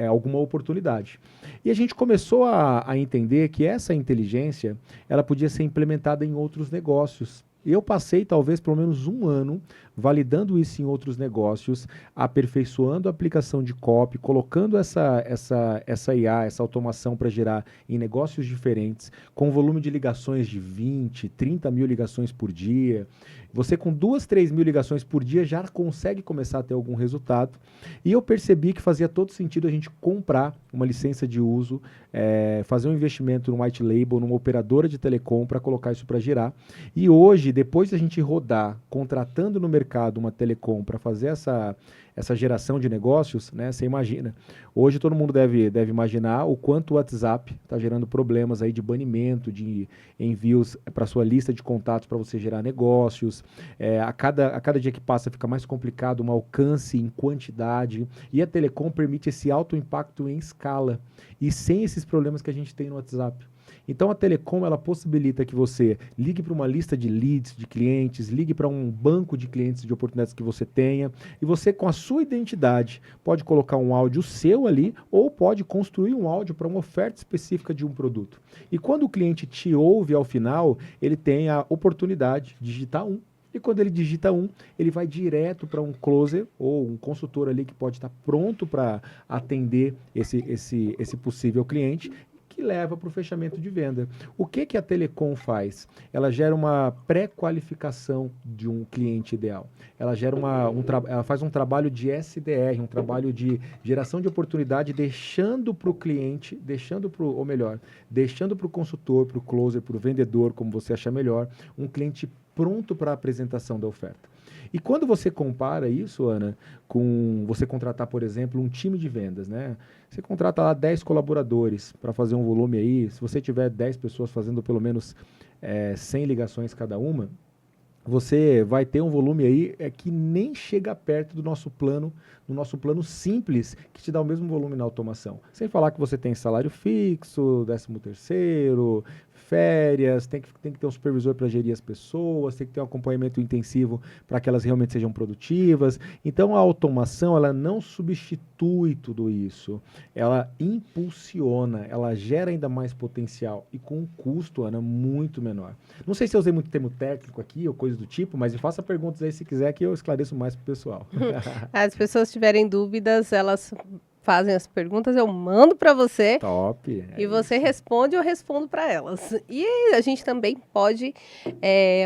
Speaker 2: alguma oportunidade. E a gente começou a entender que essa inteligência ela podia ser implementada em outros negócios. Eu passei talvez pelo menos um ano validando isso em outros negócios, aperfeiçoando a aplicação de copy, colocando essa IA, essa automação para gerar em negócios diferentes, com volume de ligações de 20, 30 mil ligações por dia. Você com 2, 3 mil ligações por dia já consegue começar a ter algum resultado. E eu percebi que fazia todo sentido a gente comprar uma licença de uso, fazer um investimento no white label, numa operadora de telecom para colocar isso para girar. E hoje, depois de a gente rodar, contratando no mercado uma telecom para fazer essa geração de negócios, né? Você imagina. Hoje todo mundo deve imaginar o quanto o WhatsApp está gerando problemas aí de banimento, de envios para sua lista de contatos para você gerar negócios. A cada dia que passa fica mais complicado um alcance em quantidade. E a telecom permite esse alto impacto em escala. E sem esses problemas que a gente tem no WhatsApp. Então a telecom ela possibilita que você ligue para uma lista de leads, de clientes, ligue para um banco de clientes de oportunidades que você tenha e você com a sua identidade pode colocar um áudio seu ali ou pode construir um áudio para uma oferta específica de um produto. E quando o cliente te ouve ao final, ele tem a oportunidade de digitar um. E quando ele digita um, ele vai direto para um closer ou um consultor ali que pode estar pronto para atender esse possível cliente que leva para o fechamento de venda. O que a telecom faz? Ela gera uma pré-qualificação de um cliente ideal. Ela gera ela faz um trabalho de SDR, um trabalho de geração de oportunidade, deixando para o cliente, deixando para o consultor, para o closer, para o vendedor, como você achar melhor, um cliente pronto para a apresentação da oferta. E quando você compara isso, Ana, com você contratar, por exemplo, um time de vendas, né? Você contrata lá 10 colaboradores para fazer um volume aí, se você tiver 10 pessoas fazendo pelo menos 100 ligações cada uma, você vai ter um volume aí que nem chega perto do nosso plano simples, que te dá o mesmo volume na automação. Sem falar que você tem salário fixo, 13º, férias, tem que ter um supervisor para gerir as pessoas, tem que ter um acompanhamento intensivo para que elas realmente sejam produtivas. Então a automação, ela não substitui tudo isso, ela impulsiona, ela gera ainda mais potencial e com um custo, Ana, muito menor. Não sei se eu usei muito termo técnico aqui ou coisa do tipo, mas me faça perguntas aí se quiser que eu esclareço mais pro pessoal.
Speaker 1: As pessoas tiverem dúvidas, elas fazem as perguntas, eu mando para você.
Speaker 2: Top.
Speaker 1: E você responde, eu respondo para elas. E a gente também pode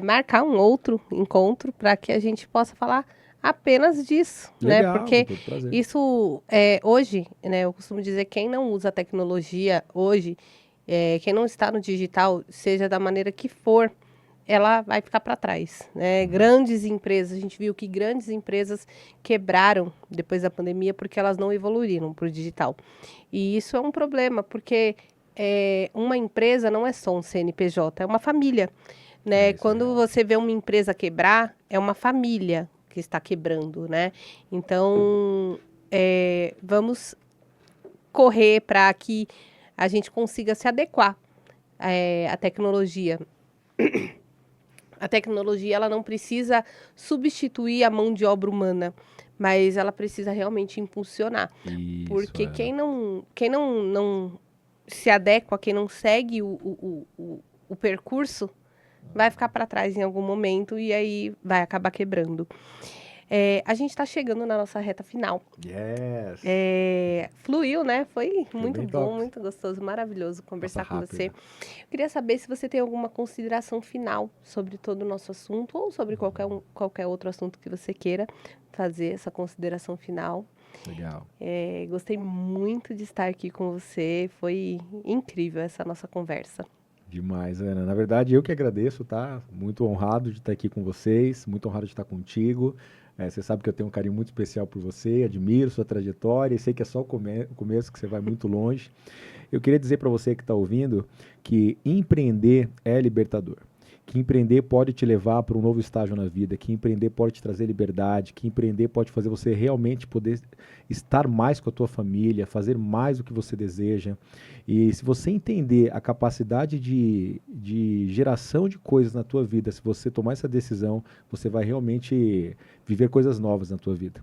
Speaker 1: marcar um outro encontro para que a gente possa falar apenas disso,
Speaker 2: Legal,
Speaker 1: né? Porque
Speaker 2: com todo prazer.
Speaker 1: isso, hoje, né? Eu costumo dizer, quem não usa a tecnologia hoje, quem não está no digital, seja da maneira que for, ela vai ficar para trás, né? Grandes empresas, a gente viu que grandes empresas quebraram depois da pandemia porque elas não evoluíram para o digital. E isso é um problema, porque uma empresa não é só um CNPJ, é uma família, né? Quando você vê uma empresa quebrar, é uma família que está quebrando, né? Então, vamos correr para que a gente consiga se adequar à tecnologia. A tecnologia, ela não precisa substituir a mão de obra humana, mas ela precisa realmente impulsionar.
Speaker 2: Isso,
Speaker 1: porque quem não se adequa, quem não segue o percurso, vai ficar para trás em algum momento e aí vai acabar quebrando. A gente está chegando na nossa reta final.
Speaker 2: Yes!
Speaker 1: Fluiu, né? Foi muito
Speaker 2: bem
Speaker 1: bom,
Speaker 2: top.
Speaker 1: muito gostoso, maravilhoso conversar com você.
Speaker 2: rápida.
Speaker 1: Queria saber se você tem alguma consideração final sobre todo o nosso assunto ou sobre qualquer outro assunto que você queira fazer essa consideração final.
Speaker 2: Legal.
Speaker 1: Gostei muito de estar aqui com você, foi incrível essa nossa conversa.
Speaker 2: Demais, Ana. Na verdade, eu que agradeço, tá? Muito honrado de estar aqui com vocês, muito honrado de estar contigo. Você sabe que eu tenho um carinho muito especial por você, admiro sua trajetória e sei que é só o começo, que você vai muito longe. Eu queria dizer para você que está ouvindo que empreender é libertador. Que empreender pode te levar para um novo estágio na vida, que empreender pode te trazer liberdade, que empreender pode fazer você realmente poder estar mais com a tua família, fazer mais o que você deseja. E se você entender a capacidade de geração de coisas na tua vida, se você tomar essa decisão, você vai realmente viver coisas novas na tua vida.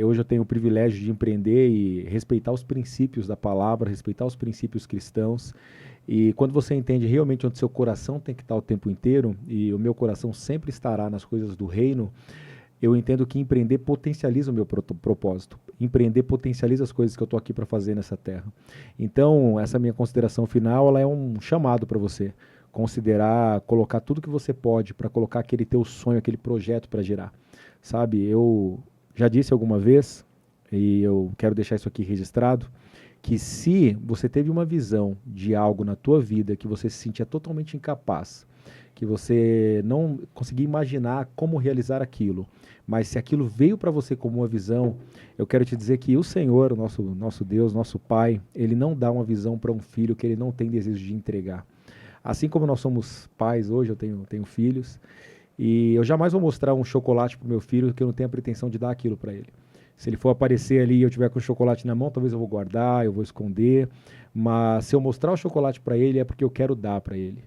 Speaker 2: Hoje eu tenho o privilégio de empreender e respeitar os princípios da palavra, respeitar os princípios cristãos. E quando você entende realmente onde seu coração tem que estar o tempo inteiro, e o meu coração sempre estará nas coisas do reino, eu entendo que empreender potencializa o meu propósito. Empreender potencializa as coisas que eu estou aqui para fazer nessa terra. Então, essa minha consideração final, ela é um chamado para você considerar, colocar tudo que você pode para colocar aquele teu sonho, aquele projeto para gerar. Sabe, eu já disse alguma vez, e eu quero deixar isso aqui registrado, que se você teve uma visão de algo na tua vida que você se sentia totalmente incapaz, que você não conseguia imaginar como realizar aquilo, mas se aquilo veio para você como uma visão, eu quero te dizer que o Senhor, nosso Deus, nosso Pai, Ele não dá uma visão para um filho que Ele não tem desejo de entregar. Assim como nós somos pais hoje, eu tenho filhos, e eu jamais vou mostrar um chocolate para o meu filho que eu não tenho a pretensão de dar aquilo para ele. Se ele for aparecer ali e eu tiver com o chocolate na mão, talvez eu vou guardar, eu vou esconder. Mas se eu mostrar o chocolate para ele, é porque eu quero dar para ele.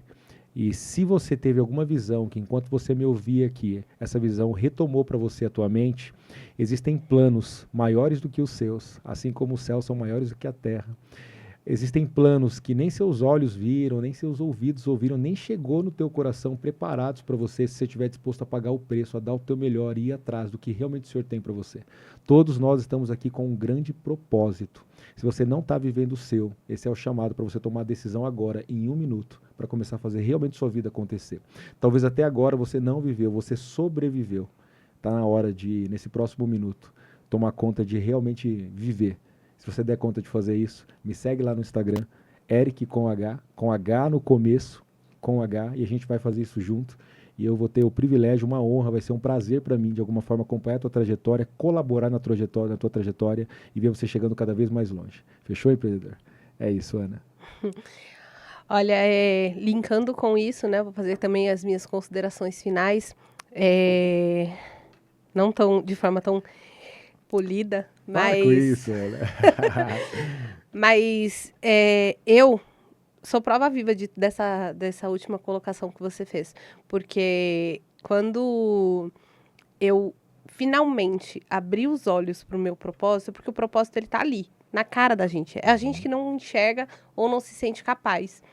Speaker 2: E se você teve alguma visão que enquanto você me ouvia aqui, essa visão retomou para você a tua mente, existem planos maiores do que os seus, assim como os céus são maiores do que a terra. Existem planos que nem seus olhos viram, nem seus ouvidos ouviram, nem chegou no teu coração preparados para você, se você estiver disposto a pagar o preço, a dar o teu melhor e ir atrás do que realmente o Senhor tem para você. Todos nós estamos aqui com um grande propósito. Se você não está vivendo o seu, esse é o chamado para você tomar a decisão agora, em 1 minuto, para começar a fazer realmente sua vida acontecer. Talvez até agora você não viveu, você sobreviveu. Está na hora de, nesse próximo minuto, tomar conta de realmente viver. Se você der conta de fazer isso, me segue lá no Instagram, Eric com H no começo, com H, e a gente vai fazer isso junto. E eu vou ter o privilégio, uma honra, vai ser um prazer para mim, de alguma forma, acompanhar a tua trajetória, colaborar na tua trajetória e ver você chegando cada vez mais longe. Fechou, empreendedor? É isso, Ana.
Speaker 1: Olha, linkando com isso, né, vou fazer também as minhas considerações finais, não de forma tão polida, mas...
Speaker 2: Para com isso, Ana.
Speaker 1: Mas eu sou prova viva dessa última colocação que você fez, porque quando eu finalmente abri os olhos para o meu propósito, porque o propósito ele tá ali, na cara da gente. É a gente que não enxerga ou não se sente capaz.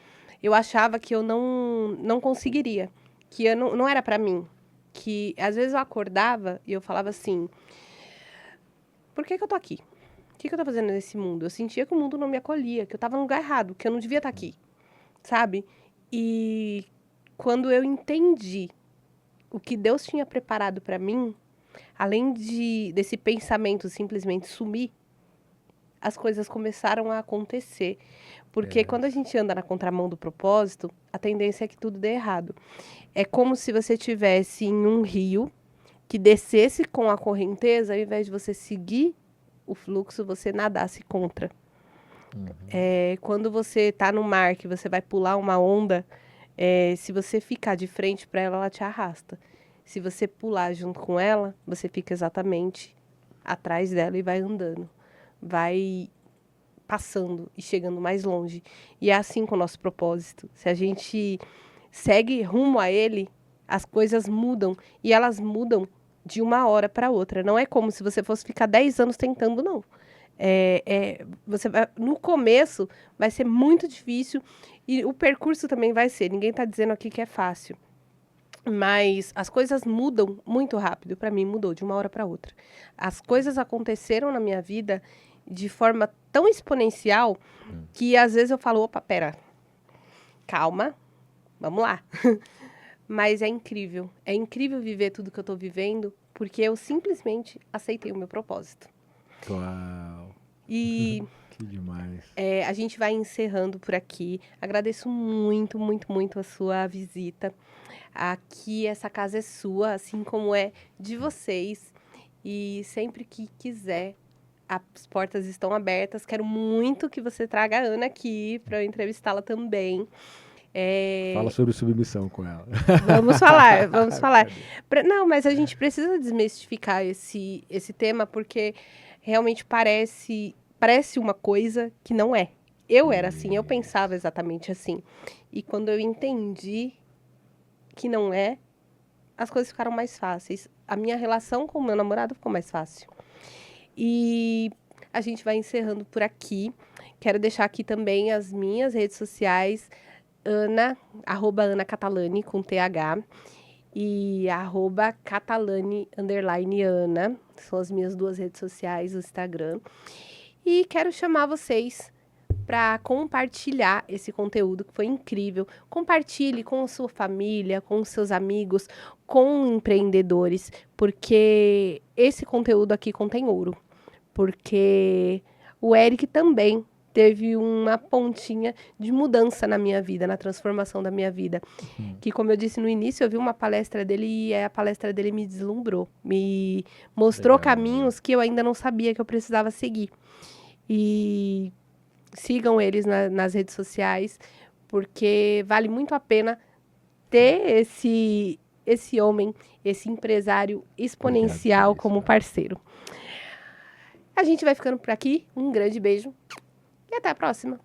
Speaker 1: Eu achava que eu não conseguiria, que eu não era para mim, que às vezes eu acordava e eu falava assim, por que eu tô aqui? O que eu tô fazendo nesse mundo? Eu sentia que o mundo não me acolhia, que eu tava no lugar errado, que eu não devia estar aqui, sabe? E quando eu entendi o que Deus tinha preparado para mim, além desse pensamento simplesmente sumir, as coisas começaram a acontecer. Porque quando a gente anda na contramão do propósito, a tendência é que tudo dê errado. É como se você estivesse em um rio que descesse com a correnteza, ao invés de você seguir o fluxo, você nadasse contra. Quando você está no mar, que você vai pular uma onda, se você ficar de frente para ela, ela te arrasta. Se você pular junto com ela, você fica exatamente atrás dela e vai andando. Vai passando e chegando mais longe. E é assim com o nosso propósito. Se a gente segue rumo a ele, as coisas mudam. E elas mudam de uma hora para outra. Não é como se você fosse ficar 10 anos tentando, não. No começo vai ser muito difícil e o percurso também vai ser. Ninguém está dizendo aqui que é fácil. Mas as coisas mudam muito rápido. Para mim, mudou de uma hora para outra. As coisas aconteceram na minha vida de forma tão exponencial que às vezes eu falo, opa, pera, calma, vamos lá. Mas é incrível viver tudo que eu estou vivendo, porque eu simplesmente aceitei o meu propósito.
Speaker 2: Uau!
Speaker 1: E
Speaker 2: que demais.
Speaker 1: A gente vai encerrando por aqui. Agradeço muito, muito, muito a sua visita. Aqui, essa casa é sua, assim como é de vocês. E sempre que quiser, as portas estão abertas. Quero muito que você traga a Ana aqui para eu entrevistá-la também.
Speaker 2: Fala sobre submissão com ela.
Speaker 1: Vamos falar, vamos falar. Não, mas a gente precisa desmistificar esse tema, porque realmente parece uma coisa que não é. Eu era assim, eu pensava exatamente assim. E quando eu entendi que não é, as coisas ficaram mais fáceis. A minha relação com o meu namorado ficou mais fácil. E a gente vai encerrando por aqui. Quero deixar aqui também as minhas redes sociais, @Ana Catalani, com TH, e @Catalani_Ana, são as minhas 2 redes sociais, o Instagram. E quero chamar vocês para compartilhar esse conteúdo que foi incrível. Compartilhe com a sua família, com os seus amigos, com empreendedores, porque esse conteúdo aqui contém ouro. Porque o Eric também teve uma pontinha de mudança na minha vida, na transformação da minha vida. Que, como eu disse no início, eu vi uma palestra dele e a palestra dele me deslumbrou. Me mostrou caminhos que eu ainda não sabia que eu precisava seguir. E sigam eles nas redes sociais, porque vale muito a pena ter esse homem, esse empresário exponencial como parceiro. A gente vai ficando por aqui. Um grande beijo e até a próxima.